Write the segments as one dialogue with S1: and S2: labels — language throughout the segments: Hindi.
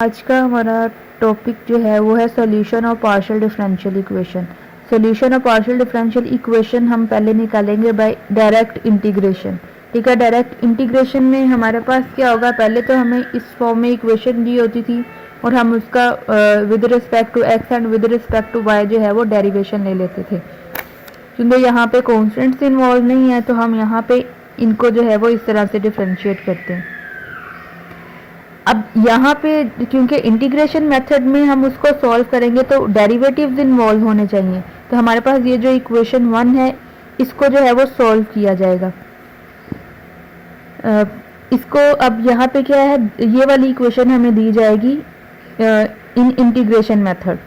S1: आज का हमारा टॉपिक जो है वो है solution of partial differential equation. Solution of partial differential equation हम पहले निकालेंगे बाय डायरेक्ट इंटीग्रेशन। ठीक है, डायरेक्ट इंटीग्रेशन में हमारे पास क्या होगा, पहले तो हमें इस फॉर्म में इक्वेशन दी होती थी और हम उसका with respect to x and with respect to y जो है वो डेरिवेशन ले लेते थे। क्योंकि यहाँ पे कॉन्स्टेंट्स इन्वॉल्व नहीं है तो हम यहाँ पे इनको जो है वो इस तरह से डिफ्रेंशिएट करते हैं। अब यहाँ पे क्योंकि इंटीग्रेशन मेथड में हम उसको सॉल्व करेंगे तो डेरिवेटिव्स इन्वॉल्व होने चाहिए, तो हमारे पास ये जो इक्वेशन 1 है इसको जो है वो सॉल्व किया जाएगा। इसको अब यहाँ पे क्या है, ये वाली इक्वेशन हमें दी जाएगी इन इंटीग्रेशन मेथड।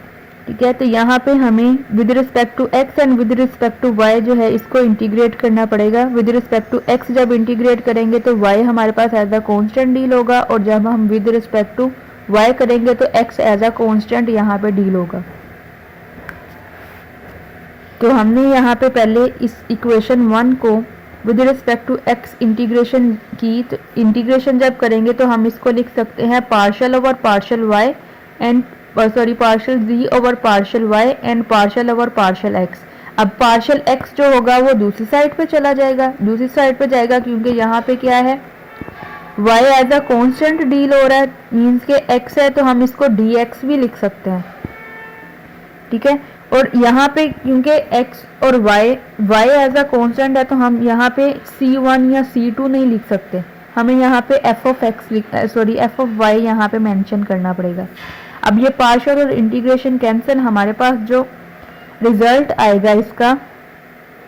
S1: ठीक है, तो यहाँ पे हमें with respect to x and with respect to y जो है इसको इंटीग्रेट करना पड़ेगा। विद रिस्पेक्ट टू एक्स जब इंटीग्रेट करेंगे तो वाई हमारे पास एज अ कांस्टेंट डील होगा, और जब हम विद रिस्पेक्ट टू वाई करेंगे तो एक्स एज अ कांस्टेंट यहाँ पे डील होगा। तो हमने यहाँ पे पहले इस इक्वेशन 1 को with respect to x integration की, तो इंटीग्रेशन जब करेंगे तो हम इसको लिख सकते हैं partial over partial y and partial z over partial y and partial over partial x। अब पार्शियल x जो होगा वो दूसरी साइड पे चला जाएगा, दूसरी साइड पे जाएगा क्योंकि यहाँ पे क्या है, y as a constant deal हो रहा है, मींस के x है तो हम इसको dx भी लिख सकते हैं। ठीक है, और यहाँ पे क्योंकि x और y एज अ कांस्टेंट है तो हम यहाँ पे c1 या c2 नहीं लिख सकते, हमें यहाँ पे f ऑफ y यहाँ पे मेंशन करना पड़ेगा। अब ये पार्शियल और इंटीग्रेशन कैंसिल, हमारे पास जो रिजल्ट आएगा इसका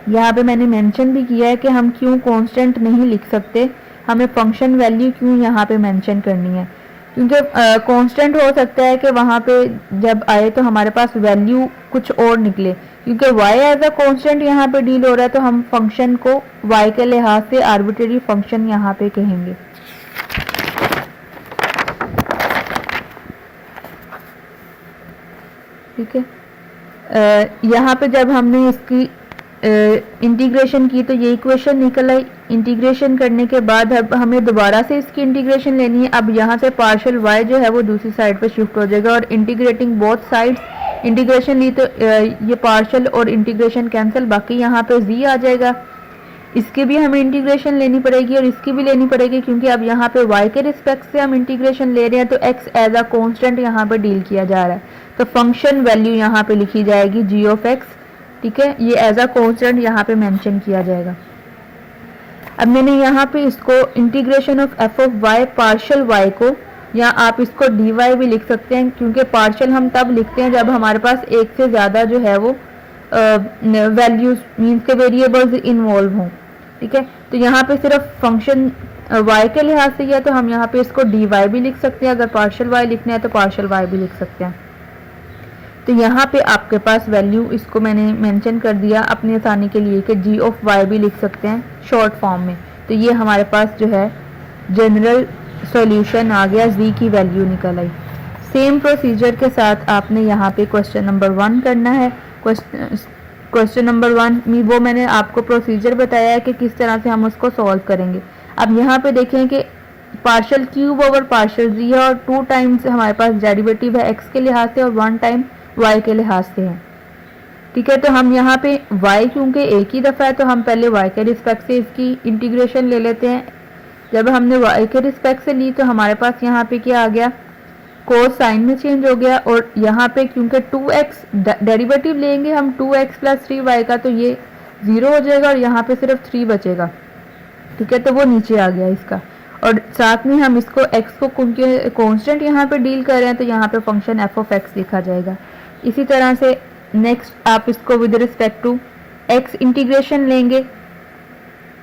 S1: यहाँ पे मैंने मेंशन भी किया है कि हम क्यों कांस्टेंट नहीं लिख सकते, हमें फंक्शन वैल्यू क्यों यहाँ पे मेंशन करनी है। क्योंकि कांस्टेंट हो सकता है कि वहाँ पे जब आए तो हमारे पास वैल्यू कुछ और निकले, क्योंकि y एज अ कांस्टेंट यहाँ पे डील हो रहा है तो हम फंक्शन को y के लिहाज से आर्बिट्रेरी फंक्शन यहाँ पे कहेंगे। ठीक है, यहाँ पे जब हमने इसकी इंटीग्रेशन की तो ये इक्वेशन निकल आई। इंटीग्रेशन करने के बाद अब हमें दोबारा से इसकी इंटीग्रेशन लेनी है। अब यहाँ से पार्शियल y जो है वो दूसरी साइड पे शिफ्ट हो जाएगा, और इंटीग्रेटिंग बोथ साइड्स इंटीग्रेशन ली तो ये पार्शियल और इंटीग्रेशन कैंसिल, बाकी यहाँ पे z आ जाएगा। इसकी भी हमें इंटीग्रेशन लेनी पड़ेगी और इसकी भी लेनी पड़ेगी, क्योंकि अब यहाँ पे y के रिस्पेक्ट से हम इंटीग्रेशन ले रहे हैं तो x एज अ कांस्टेंट यहाँ पे डील किया जा रहा है, तो फंक्शन वैल्यू यहाँ पे लिखी जाएगी g ऑफ x। ठीक है, ये एज अ कांस्टेंट यहाँ पे मेंशन किया जाएगा। अब मैंने यहाँ पे इसको integration of f of y partial y को, या आप इसको dy भी लिख सकते हैं, क्योंकि पार्शियल हम तब लिखते हैं जब हमारे पास एक से ज़्यादा जो है वो वैल्यूज मीन्स के वेरिएबल्स इन्वॉल्व हों। ठीक है, तो यहाँ पे सिर्फ फंक्शन y के लिहाज से है तो हम यहाँ पे इसको dy भी लिख सकते हैं, अगर पार्शियल y लिखना है तो पार्शियल y भी लिख सकते हैं। तो यहाँ पे आपके पास वैल्यू इसको मैंने मेंशन कर दिया अपनी आसानी के लिए कि g ऑफ y भी लिख सकते हैं शॉर्ट फॉर्म में। तो ये हमारे पास जो है जनरल सॉल्यूशन आ गया, z की वैल्यू निकल आई। सेम प्रोसीजर के साथ आपने यहाँ पे क्वेश्चन नंबर 1 करना है। क्वेश्चन नंबर 1 में वो मैंने आपको प्रोसीजर बताया है कि किस तरह से हम उसको सॉल्व करेंगे। अब यहाँ पे देखें कि partial cube over partial z है, और 2 टाइम्स हमारे पास डेरिवेटिव है x के लिहाज से और 1 टाइम y के लिहाज से है। ठीक है, तो हम यहाँ पे y क्योंकि एक ही दफ़ा है तो हम पहले y के रिस्पेक्ट से इसकी इंटीग्रेशन ले लेते हैं। जब हमने y के रिस्पेक्ट से ली तो हमारे पास यहाँ पे क्या आ गया, कोस साइन में चेंज हो गया, और यहाँ पे क्योंकि 2x डेरिवेटिव लेंगे हम 2x प्लस 3y का, तो ये 0 हो जाएगा और यहाँ पे सिर्फ 3 बचेगा। ठीक है, तो वो नीचे आ गया इसका, और साथ में हम इसको x को क्योंकि कांस्टेंट यहाँ पे डील कर रहे हैं तो यहाँ पे फंक्शन f ऑफ x लिखा जाएगा। इसी तरह से नेक्स्ट आप इसको with respect to x integration लेंगे।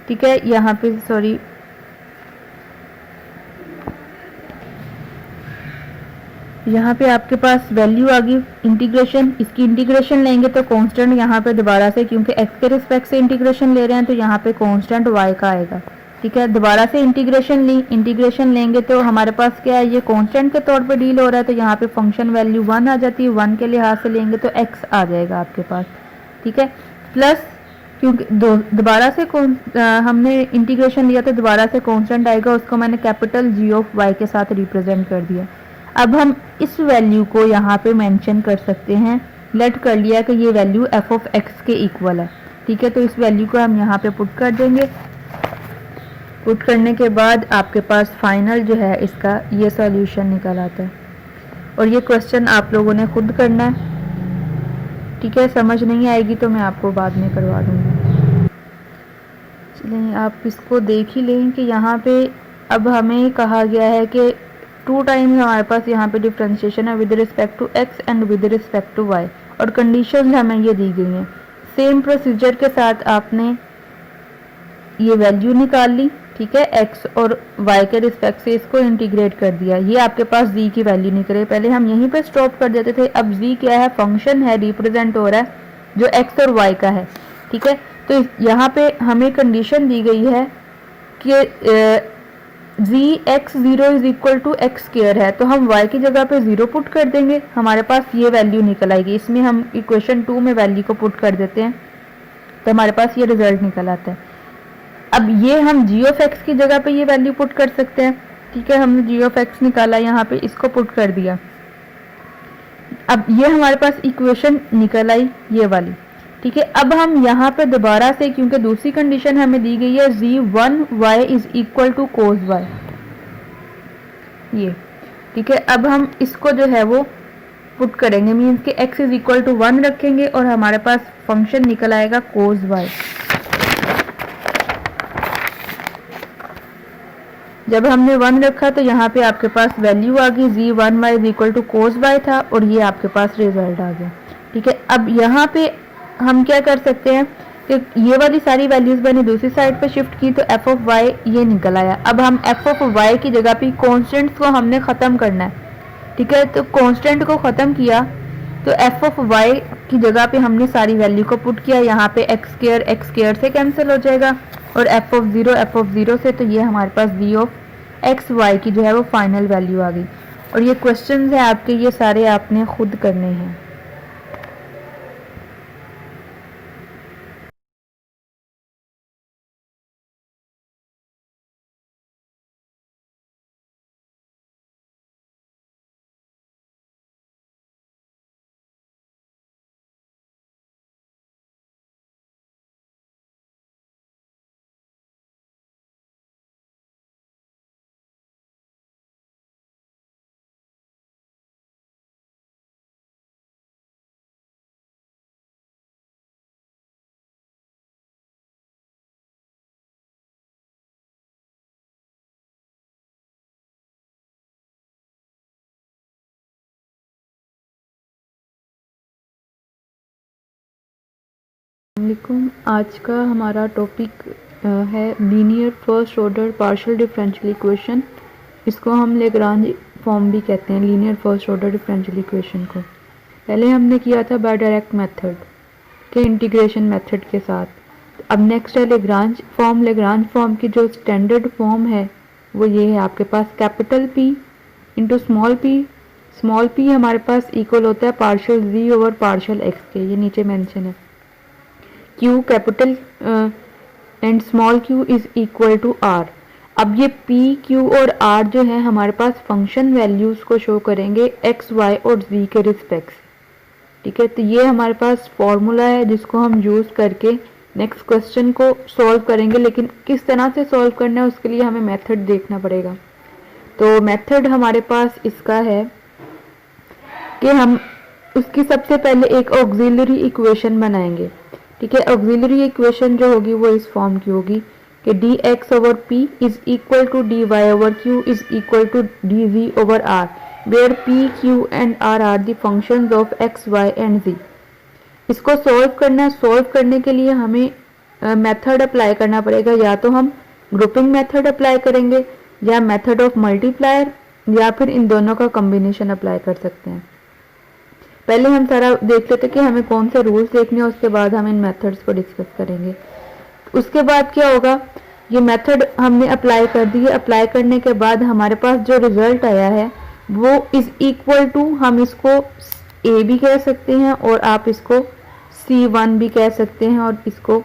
S1: ठीक है, यहाँ पे यहाँ पे आपके पास वैल्यू आ गई इंटीग्रेशन, इसकी इंटीग्रेशन लेंगे तो कांस्टेंट यहाँ पे दोबारा से, क्योंकि x के रिस्पेक्ट से इंटीग्रेशन ले रहे हैं तो यहाँ पे कांस्टेंट y का आएगा। ठीक है, दोबारा से इंटीग्रेशन लेंगे तो हमारे पास क्या है, ये कांस्टेंट के तौर पे डील हो रहा है तो यहाँ पे फंक्शन वैल्यू 1 आ जाती है, 1 के लिहाज से लेंगे तो x आ जाएगा आपके पास। ठीक है, प्लस क्योंकि दोबारा से हमने इंटीग्रेशन लिया तो दोबारा से कांस्टेंट आएगा, उसको मैंने कैपिटल G ऑफ y के साथ रिप्रेजेंट कर दिया। अब हम इस वैल्यू को यहाँ पे मेंशन कर सकते हैं। लेट कर लिया कि ये वैल्यू एफ ऑफ एक्स के इक्वल है, ठीक है। तो इस वैल्यू को हम यहाँ पे पुट कर देंगे। पुट करने के बाद आपके पास फाइनल जो है इसका ये सॉल्यूशन निकल आता है। और ये क्वेश्चन आप लोगों ने खुद करना है, ठीक है। समझ नहीं आएगी तो मैं आपको बाद में करवा दूँगी। चलिए आप इसको देख ही लें कि यहाँ पे अब हमें कहा गया है कि 2 टाइम्स हमारे पास यहाँ पे डिफ्रेंशिएशन है with respect to x and with respect to y, और कंडीशन हमें ये दी गई हैं। सेम प्रोसीजर के साथ आपने ये वैल्यू निकाल ली, ठीक है। एक्स और वाई के रिस्पेक्ट से इसको इंटीग्रेट कर दिया। ये आपके पास जी की वैल्यू निकले। पहले हम यहीं पे स्टॉप कर देते थे। अब जी क्या है, फंक्शन है, रिप्रेजेंट हो रहा है जो एक्स और वाई का है, ठीक है। तो यहाँ पे हमें कंडीशन दी गई है कि g x zero is equal to x square है, तो हम y की जगह पे 0 पुट कर देंगे, हमारे पास ये वैल्यू निकल आएगी। इसमें हम इक्वेशन 2 में वैल्यू को पुट कर देते हैं तो हमारे पास ये रिजल्ट निकल आता है। अब ये हम जी ऑफ एक्स की जगह पे ये वैल्यू पुट कर सकते हैं, ठीक है। हमने जी ऑफ एक्स निकाला, यहाँ पे इसको पुट कर दिया। अब ये हमारे पास इक्वेशन निकल आई ये वाली, ठीक है। अब हम यहाँ पे दोबारा से, क्योंकि दूसरी कंडीशन हमें दी गई है z1y is equal to cos y, ये ठीक है। अब हम इसको जो है वो पुट करेंगे, मीन्स के x इज इक्वल टू 1 रखेंगे और हमारे पास फंक्शन निकल आएगा कोस वाई। जब हमने 1 रखा तो यहाँ पे आपके पास वैल्यू आ गई, z1y is equal to cos y था और ये आपके पास रिजल्ट आ गया, ठीक है। अब यहाँ पे हम क्या कर सकते हैं कि ये वाली सारी वैल्यूज मैंने दूसरी साइड पे शिफ्ट की तो एफ ऑफ वाई ये निकल आया। अब हम एफ ऑफ वाई की जगह पे कॉन्स्टेंट्स को हमने ख़त्म करना है, ठीक है। तो कांस्टेंट को ख़त्म किया तो एफ ऑफ वाई की जगह पे हमने सारी वैल्यू को पुट किया। यहाँ पे एक्स स्क्वायर से कैंसिल हो जाएगा और एफ ऑफ ज़ीरो से, तो ये हमारे पास वी ऑफ एक्स वाई की जो है वो फाइनल वैल्यू आ गई। और ये क्वेश्चन है आपके, ये सारे आपने खुद करने हैं। वालेकुम, आज का हमारा टॉपिक है linear first order partial differential equation. इसको हम लेग्रांज फॉर्म भी कहते हैं, linear first order differential equation को। पहले हमने किया था बाय डायरेक्ट मेथड के इंटीग्रेशन मेथड के साथ। अब नेक्स्ट है लेग्रांज फॉर्म। लेग्रांज फॉर्म की जो स्टैंडर्ड फॉर्म है वो ये है आपके पास, capital P into small p। Small p हमारे पास इक्वल होता है partial z over partial x के, ये नीचे मेंशन है। Q capital and small q is equal to r। अब ये P, Q और R जो है हमारे पास फंक्शन वैल्यूज को शो करेंगे x, y और z के रिस्पेक्ट से, ठीक है। तो ये हमारे पास फॉर्मूला है जिसको हम यूज़ करके नेक्स्ट क्वेश्चन को सॉल्व करेंगे। लेकिन किस तरह से सॉल्व करना है उसके लिए हमें मेथड देखना पड़ेगा। तो मेथड हमारे पास इसका है कि हम उसकी सबसे पहले एक ऑक्सिलरी इक्वेशन बनाएंगे, ठीक है। ऑक्सिलरी इक्वेशन जो होगी वो इस फॉर्म की होगी कि dx over p is equal to dy over q is equal to dz over r, where p, q and r are the functions of x, y and z। इसको सॉल्व करना है। सॉल्व करने के लिए हमें मेथड अप्लाई करना पड़ेगा। या तो हम ग्रुपिंग मेथड अप्लाई करेंगे या मेथड ऑफ मल्टीप्लायर, या फिर इन दोनों का कॉम्बिनेशन अप्लाई कर सकते हैं। पहले हम सारा देख लेते कि हमें कौन से रूल्स देखने हैं, उसके बाद हम इन मेथड्स को डिस्कस करेंगे। उसके बाद क्या होगा, ये मेथड हमने अप्लाई कर दी है। अप्लाई करने के बाद हमारे पास जो रिजल्ट आया है वो इज इक्वल टू, हम इसको a भी कह सकते हैं और आप इसको c1 भी कह सकते हैं और इसको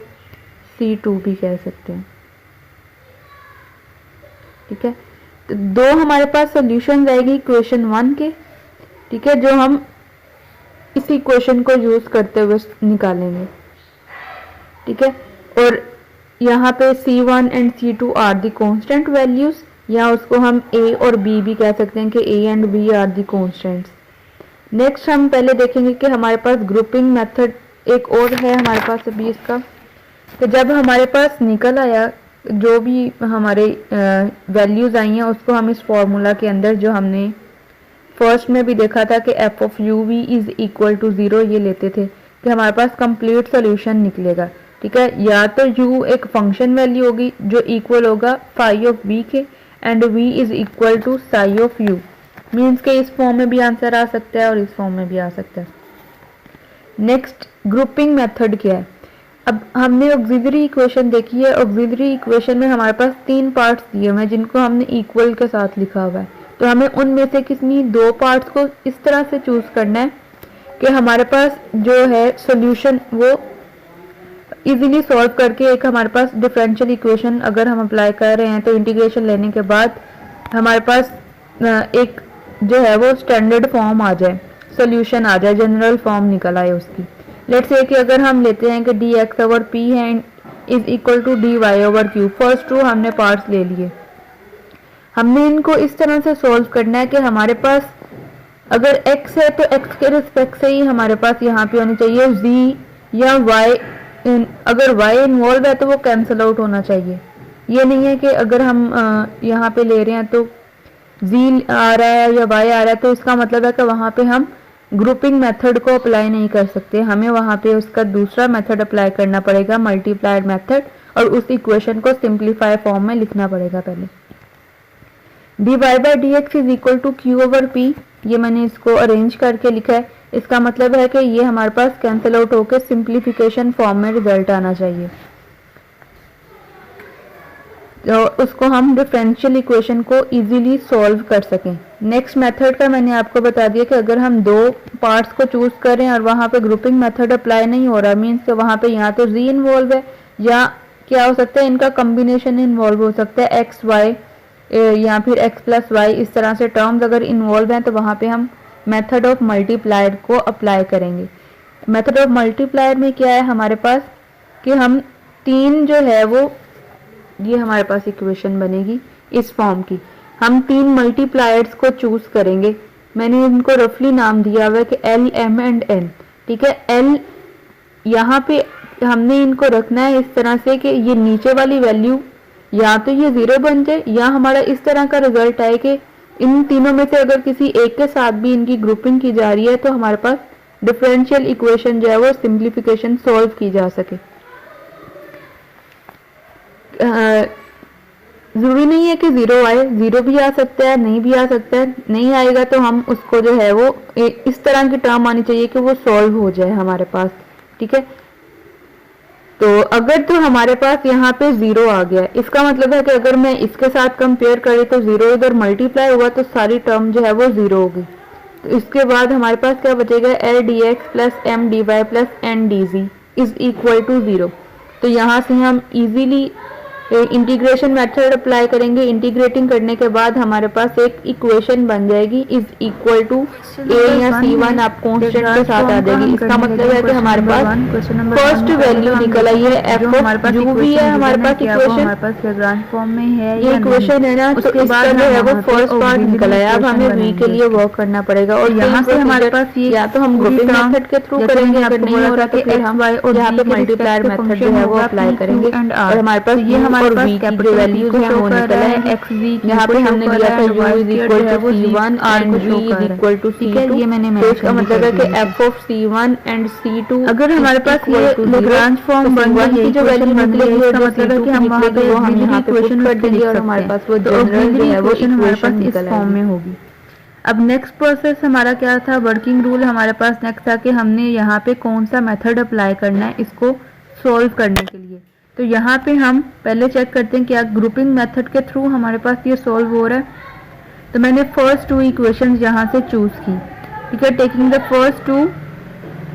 S1: c2 भी कह सकते हैं, ठीक है। तो दो हमारे पास सॉल्यूशन आएगी इक्वेशन 1 के, ठीक है, जो हम इस इक्वेशन को यूज करते हुए निकालेंगे, ठीक है। और यहाँ पे C1 and C2 are the constant values, या उसको हम A और B भी कह सकते हैं कि A and B are the constants. Next हम पहले देखेंगे कि हमारे पास ग्रुपिंग मेथड एक और है हमारे पास अभी इसका। तो जब हमारे पास निकल आया जो भी हमारे वैल्यूज़ आई हैं उसको हम इस फॉर्मूला के अंदर जो हमने फर्स्ट में भी देखा था कि f of u v is equal to 0 ये लेते थे कि हमारे पास कंप्लीट सोल्यूशन निकलेगा, ठीक है। या तो u एक फंक्शन वैल्यू होगी जो इक्वल होगा फाई ऑफ v के and v is equal to psi of u, means के इस फॉर्म में भी आंसर आ सकता है और इस फॉर्म में भी आ सकता है। नेक्स्ट ग्रुपिंग मेथड क्या है। अब हमने ऑक्सिलरी इक्वेशन देखी है। ऑक्सिलरी इक्वेशन में हमारे पास 3 पार्ट्स दिए हुए हैं जिनको हमने इक्वल के साथ लिखा हुआ है, तो हमें उनमें से किसी 2 पार्ट्स को इस तरह से चूज करना है कि हमारे पास जो है सॉल्यूशन वो इजीली सॉल्व करके एक हमारे पास डिफरेंशियल इक्वेशन अगर हम अप्लाई कर रहे हैं तो इंटीग्रेशन लेने के बाद हमारे पास एक जो है वो स्टैंडर्ड फॉर्म आ जाए, सॉल्यूशन आ जाए, जनरल फॉर्म निकल आए उसकी। लेट्स से कि अगर हम लेते हैं कि dx ओवर p है is equal to dy over q, first 2 हमने पार्ट्स ले लिए। हमने इनको इस तरह से सॉल्व करना है कि हमारे पास अगर x है तो x के रिस्पेक्ट से ही हमारे पास यहाँ पे होनी चाहिए z, या y अगर y इन्वॉल्व है तो वो कैंसिल आउट होना चाहिए। ये नहीं है कि अगर हम यहाँ पे ले रहे हैं तो z आ रहा है या y आ रहा है तो इसका मतलब है कि वहाँ पे हम ग्रुपिंग मेथड को अप्लाई नहीं कर सकते, हमें वहाँ पे उसका दूसरा मेथड अप्लाई करना पड़ेगा, मल्टीप्लाइड मेथड, और उस इक्वेशन को सिंप्लीफाई फॉर्म में लिखना पड़ेगा पहले। dy by d x is equal to q over p, ये मैंने इसको अरेंज करके लिखा है। इसका मतलब है कि ये हमारे पास कैंसिल आउट होकर सिंप्लीफिकेशन फॉर्म में रिजल्ट आना चाहिए, तो उसको हम डिफरेंशियल इक्वेशन को इजीली सॉल्व कर सकें। नेक्स्ट मेथड का मैंने आपको बता दिया कि अगर हम 2 पार्ट्स को चूज करें और वहाँ पे ग्रुपिंग मेथड अप्लाई नहीं हो रहा, मीन्स कि वहाँ पे यहाँ तो z इन्वॉल्व है या क्या हो सकता है इनका कॉम्बिनेशन इन्वॉल्व हो सकता है, x y या फिर x प्लस वाई, इस तरह से टर्म्स अगर इन्वॉल्व हैं तो वहाँ पे हम मेथड ऑफ मल्टीप्लायर को अप्लाई करेंगे। मेथड ऑफ मल्टीप्लायर में क्या है हमारे पास कि हम 3 जो है वो ये हमारे पास इक्वेशन बनेगी इस फॉर्म की, हम 3 मल्टीप्लायर्स को चूज करेंगे। मैंने इनको रफली नाम दिया हुआ है कि L, M एंड N, ठीक है। L यहाँ पे हमने इनको रखना है इस तरह से कि ये नीचे वाली वैल्यू या तो ये 0 बन जाए या हमारा इस तरह का रिजल्ट आए कि इन तीनों में से अगर किसी एक के साथ भी इनकी ग्रुपिंग की जा रही है तो हमारे पास डिफरेंशियल इक्वेशन जो है वो सिंप्लीफिकेशन सॉल्व की जा सके। जरूरी नहीं है कि 0 आए, 0 भी आ सकता है, नहीं भी आ सकता है। नहीं आएगा तो हम उसको जो है वो इस तरह की टर्म आनी चाहिए कि वो सॉल्व हो जाए हमारे पास, ठीक है। तो अगर तो हमारे पास यहाँ पे 0 आ गया, इसका मतलब है कि अगर मैं इसके साथ कंपेयर करी तो 0 इधर मल्टीप्लाई हुआ तो सारी टर्म जो है वो 0 होगी। तो इसके बाद हमारे पास क्या बचेगा, L dx plus M dy plus N dz is equal to 0। तो यहाँ से हम इजीली इंटीग्रेशन मेथड अप्लाई करेंगे। इंटीग्रेटिंग करने के बाद हमारे पास एक इक्वेशन बन जाएगी इज इक्वल टू a या c1 आप कांस्टेंट के साथ आ जाएगी। इसका मतलब है कि हमारे पास फर्स्ट वैल्यू निकल आई है f ऑफ u भी है हमारे पास इक्वेशन, हमारे पास लैग्रांज फॉर्म में है ये इक्वेशन है ना, उसके बाद जो है वो फर्स्ट पार्ट निकल आया। अब हमें v के लिए वर्क करना पड़ेगा और यहाँ से हमारे पास ये या तो हम ग्रुपिंग मेथड के थ्रू करेंगे, अगर नहीं हो रहा तो फिर हम यहाँ पे मल्टीप्लायर मेथड जो है वो अप्लाई करेंगे और हमारे पास ये हमारे पास कैपिटल वैल्यूज हैं वो निकला है x v, यहाँ पे हमने लिया था u is equal to c1 and v is equal to c2। ये मैंने तो इसका मतलब है कि f of c1 and c2 अगर हमारे पास ये लैग्रांज फॉर्म बन गई है जो वैल्यू निकलेगी इसका मतलब है कि हम वहां पे वो हम यहाँ पे पुट कर देंगे और हमारे पास वो जनरल जो है वो हमारे पास इस फॉर्म में होगी। अब नेक्स्ट प्रोसेस हमारा क्या था, वर्किंग रूल हमारे पास नेक्स्ट था कि हमने यहाँ पे कौन सा मेथड अप्लाई करना है इसको सॉल्व करने के लिए। तो यहाँ पे हम पहले चेक करते हैं क्या ग्रुपिंग मेथड के थ्रू हमारे पास ये सॉल्व हो रहा है। तो मैंने फर्स्ट 2 इक्वेशंस यहाँ से चूज की, ठीक है, taking the first 2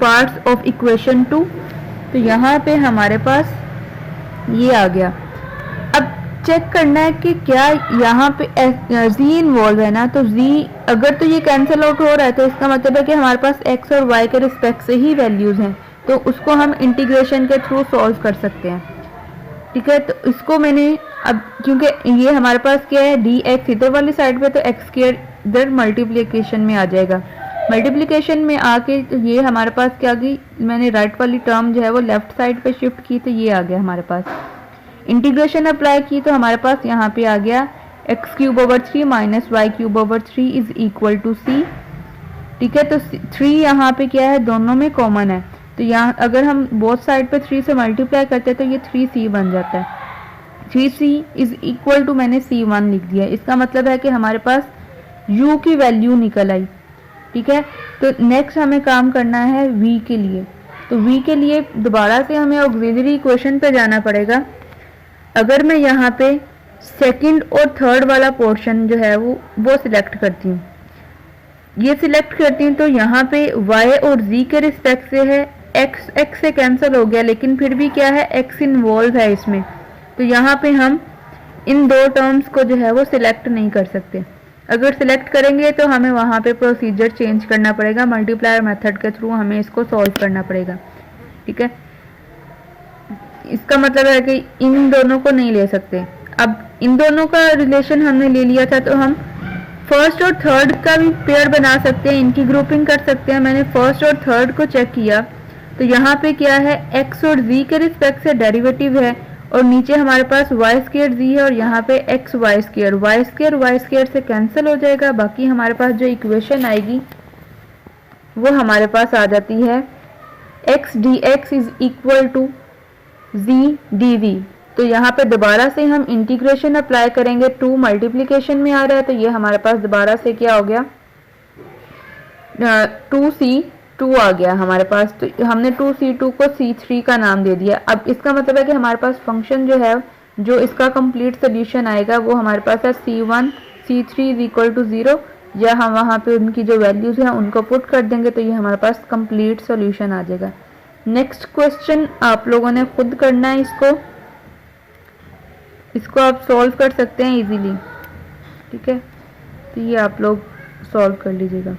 S1: parts of equation 2। तो यहाँ पे हमारे पास ये आ गया। अब चेक करना है कि क्या यहाँ पे z इन्वॉल्व है ना, तो z अगर तो ये कैंसिल आउट हो रहा है तो इसका मतलब है कि हमारे पास x और y के रिस्पेक्ट से ही वैल्यूज़ हैं, तो उसको हम इंटीग्रेशन के थ्रू सॉल्व कर सकते हैं। ठीक है, तो इसको मैंने अब क्योंकि ये हमारे पास क्या है dx इधर वाली साइड पे, तो x स्क्वायर इधर मल्टीप्लिकेशन में आ जाएगा। मल्टीप्लिकेशन में आके तो ये हमारे पास क्या आ गई, मैंने राइट वाली टर्म जो है वो लेफ्ट साइड पे शिफ्ट की तो ये आ गया हमारे पास। इंटीग्रेशन अप्लाई की तो हमारे पास यहाँ पे आ गया x cube over 3 minus y cube over 3 is equal to c. ठीक है, तो 3 यहाँ पे क्या है, दोनों में कॉमन है, तो यहाँ अगर हम बोथ साइड पे 3 से मल्टीप्लाई करते हैं तो ये 3c बन जाता है। 3c इज इक्वल टू मैंने c1 लिख दिया। इसका मतलब है कि हमारे पास u की वैल्यू निकल आई। ठीक है, तो नेक्स्ट हमें काम करना है v के लिए। तो v के लिए दोबारा से हमें ऑक्सिलरी इक्वेशन पे जाना पड़ेगा। अगर मैं यहाँ पे सेकंड और थर्ड वाला पोर्शन जो है वो सिलेक्ट करती हूँ, ये सिलेक्ट करती हूँ, तो यहाँ पे y और z के रिस्पेक्ट से है, x से कैंसिल हो गया, लेकिन फिर भी क्या है x इन्वॉल्व है इसमें, तो यहाँ पे हम इन दो टर्म्स को जो है वो सिलेक्ट नहीं कर सकते। अगर सिलेक्ट करेंगे तो हमें वहाँ पे प्रोसीजर चेंज करना पड़ेगा, मल्टीप्लायर मेथड के थ्रू हमें इसको सॉल्व करना पड़ेगा। ठीक है, इसका मतलब है कि इन दोनों को नहीं ले सकते। अब इन दोनों का रिलेशन हमने ले लिया था, तो हम फर्स्ट और थर्ड का भी पेयर बना सकते हैं, इनकी ग्रुपिंग कर सकते हैं। मैंने फर्स्ट और थर्ड को चेक किया तो यहाँ पे क्या है, x और z के रिस्पेक्ट से डेरिवेटिव है, और नीचे हमारे पास y स्क्वायर z है, और यहाँ पे x y स्क्वायर से कैंसिल हो जाएगा। बाकी हमारे पास जो इक्वेशन आएगी वो हमारे पास आ जाती है x dx is equal to z dv। तो यहाँ पे दोबारा से हम इंटीग्रेशन अप्लाई करेंगे, 2 मल्टीप्लिकेशन में आ रहा है, तो ये हमारे पास दोबारा से क्या हो गया, 2c2 आ गया हमारे पास। तो हमने 2c2 को c3 का नाम दे दिया। अब इसका मतलब है कि हमारे पास फंक्शन जो है, जो इसका कंप्लीट सोल्यूशन आएगा वो हमारे पास है c1 c3 is equal to 0, या हम वहाँ पे उनकी जो वैल्यूज़ हैं उनको पुट कर देंगे तो ये हमारे पास कंप्लीट सोल्यूशन आ जाएगा। नेक्स्ट क्वेश्चन आप लोगों ने खुद करना है, इसको आप सॉल्व कर सकते हैं इजीली। ठीक है, तो ये आप लोग सॉल्व कर लीजिएगा।